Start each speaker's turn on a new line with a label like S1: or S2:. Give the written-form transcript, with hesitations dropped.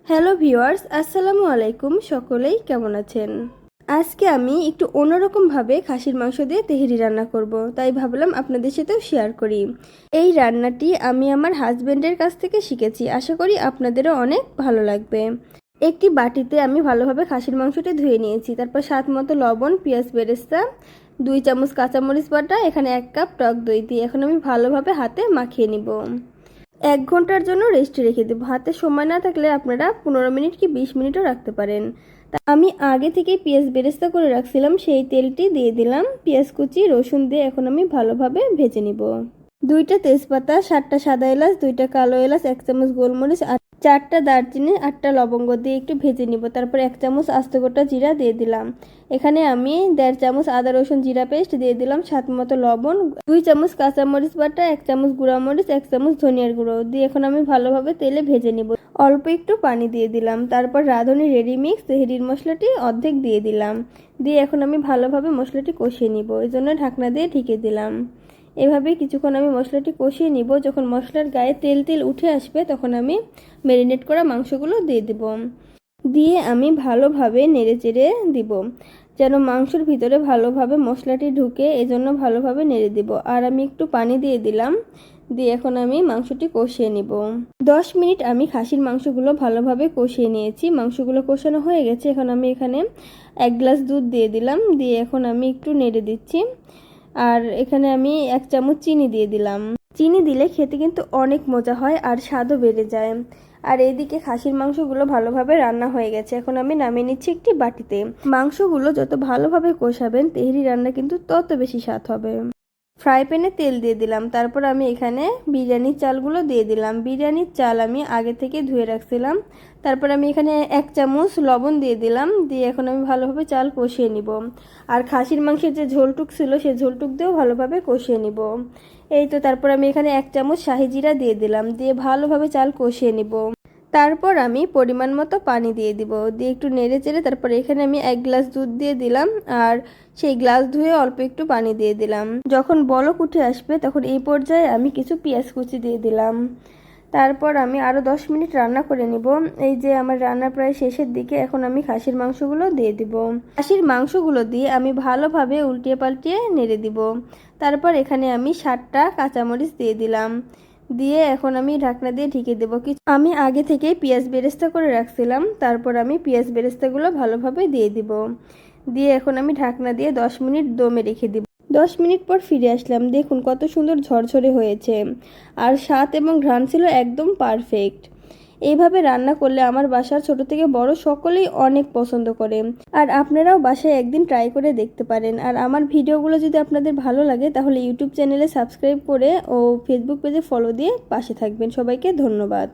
S1: Hello viewers, আসসালামু আলাইকুম। সকলেই কেমন আছেন? আজকে আমি একটু অন্যরকমভাবে খাসির মাংস দিয়ে তেহেরি রান্না করব, তাই ভাবলাম আপনাদের সাথেও শেয়ার করি। এই রান্নাটি আমি আমার হাজবেন্ডের কাছ থেকে শিখেছি, আশা করি আপনাদেরও অনেক ভালো লাগবে। একটি বাটিতে আমি ভালোভাবে খাসির মাংসটি ধুয়ে নিয়েছি, তারপর স্বাদ মতো লবণ, পেঁয়াজ বেরেস্তা, 2 চামচ কাঁচামরিচ বাটা, এখানে 1 কাপ টক দই দিয়ে এখন আমি ভালোভাবে হাতে মাখিয়ে নিব। 1 ঘন্টার জন্য রেস্টে রেখে দেবো। হাতে সময় না থাকলে আপনারা 15 মিনিট কি 20 মিনিটও রাখতে পারেন। তা আমি আগে থেকেই পেঁয়াজ বেরেস্তা করে রাখছিলাম, সেই তেলটি দিয়ে দিলাম। পেঁয়াজ কুচি, রসুন দিয়ে এখন আমি ভালোভাবে ভেজে নিব। 2টা তেজপাতা, 7টা সাদা এলাচ, 2টা কালো এলাচ, 1 চামচ গোলমরিচ, 4টা দারচিনি, 8টা লবঙ্গ দিয়ে একটু ভেজে নিব। তারপর 1 চামচ আস্ত গোটা জিরা দিয়ে দিলাম। এখানে আমি 1.5 চামচ আদা রসুন জিরা পেস্ট দিয়ে দিলাম, স্বাদ মতো লবণ, 2 চামচ কাঁচামরিচ বাটা, 1 চামচ গুঁড়ামরিচ, 1 চামচ ধনিয়ার গুঁড়ো দিয়ে এখন আমি ভালোভাবে তেলে ভেজে নিব। অল্প একটু পানি দিয়ে দিলাম। তারপর রাঁধুনি রেডি মিক্স তেহেরির মশলাটি অর্ধেক দিয়ে দিলাম। দিয়ে এখন আমি ভালোভাবে মশলাটি কষিয়ে নিব, এই জন্য ঢাকনা দিয়ে ঢেকে দিলাম। এভাবে কিছুক্ষণ আমি মশলাটি কষিয়ে নিব। যখন মশলার গায়ে তেল তেল উঠে আসবে তখন আমি ম্যারিনেট করা মাংসগুলো দিয়ে দেব। দিয়ে আমি ভালোভাবে নেড়েচেড়ে দিব, যেন মাংসের ভিতরে ভালোভাবে মশলাটি ঢুকে, এজন্য ভালোভাবে নেড়ে দিব। আর আমি একটু পানি দিয়ে দিলাম। দিয়ে এখন আমি মাংসটি কষিয়ে নিব। 10 মিনিট আমি খাসির মাংসগুলো ভালোভাবে কষিয়ে নিয়েছি। মাংসগুলো কষানো হয়ে গেছে। এখন আমি এখানে 1 গ্লাস দুধ দিয়ে দিলাম। দিয়ে এখন আমি একটু নেড়ে দিচ্ছি। আর এখানে আমি 1 চামচ চিনি দিয়ে দিলাম। চিনি দিলে খেতে কিন্তু অনেক মজা হয় আর স্বাদও বেড়ে যায়। আর এইদিকে খাসির মাংসগুলো ভালোভাবে রান্না হয়ে গেছে। এখন আমি নামিয়ে নিচ্ছি একটি বাটিতে। মাংসগুলো যত ভালোভাবে কষাবেন তেহেরি রান্না কিন্তু তত বেশি স্বাদ হবে। ফ্রাই প্যানে তেল দিয়ে দিলাম। তারপর আমি এখানে বিরিয়ানির চালগুলো দিয়ে দিলাম। বিরিয়ানির চাল আমি আগে থেকে ধুয়ে রাখছিলাম। তারপর আমি এখানে 1 চামচ লবণ দিয়ে দিলাম। দিয়ে এখন আমি ভালোভাবে চাল কষিয়ে নিব। আর খাসির মাংসের যে ঝোলটুক ছিল সেই ঝোলটুক দিয়েও ভালোভাবে কষিয়ে নিব। এই তো তারপর আমি এখানে 1 চামচ শাহি জিরা দিয়ে দিলাম। দিয়ে ভালোভাবে চাল কষিয়ে নিব। তারপর আমি পরিমাণ মতো পানি দিয়ে দিব। দিয়ে একটু নেড়ে চেড়ে তারপর এখানে আমি 1 গ্লাস দুধ দিয়ে দিলাম। আর সেই গ্লাস ধুয়ে অল্প একটু পানি দিয়ে দিলাম। যখন বলক উঠে আসবে তখন এই পর্যায়ে আমি কিছু পেঁয়াজ কুচি দিয়ে দিলাম। তারপর আমি আরও 10 মিনিট রান্না করে নিব। এই যে আমার রান্না প্রায় শেষের দিকে, এখন আমি খাসির মাংসগুলো দিয়ে দিব। খাসির মাংসগুলো দিয়ে আমি ভালোভাবে উল্টিয়ে পাল্টিয়ে নেড়ে দিব। তারপর এখানে আমি 7টা কাঁচামরিচ দিয়ে দিলাম। দিয়ে এখন আমি ঢাকনা দিয়ে ঢেকে দেবো। আমি আগে থেকেই পেঁয়াজ বেরেস্তা করে রাখছিলাম। তারপর আমি পেঁয়াজ বেরেস্তাগুলো ভালোভাবে দিয়ে দিব। দিয়ে এখন আমি ঢাকনা দিয়ে 10 মিনিট দমে রেখে দিব। 10 মিনিট পর ফিরে আসলাম। দেখুন কত সুন্দর ঝরঝরে হয়েছে। আর স্বাদ এবং ঘ্রাণ ছিল একদম পারফেক্ট। এইভাবে রান্না করলে আমার বাসার ছোট থেকে বড় সকলেই অনেক পছন্দ করে। আর আপনারাও বাসায় একদিন ট্রাই করে দেখতে পারেন। আর আমার ভিডিওগুলো যদি আপনাদের ভালো লাগে তাহলে ইউটিউব চ্যানেলে সাবস্ক্রাইব করে ও ফেসবুক পেজে ফলো দিয়ে পাশে থাকবেন। সবাইকে ধন্যবাদ।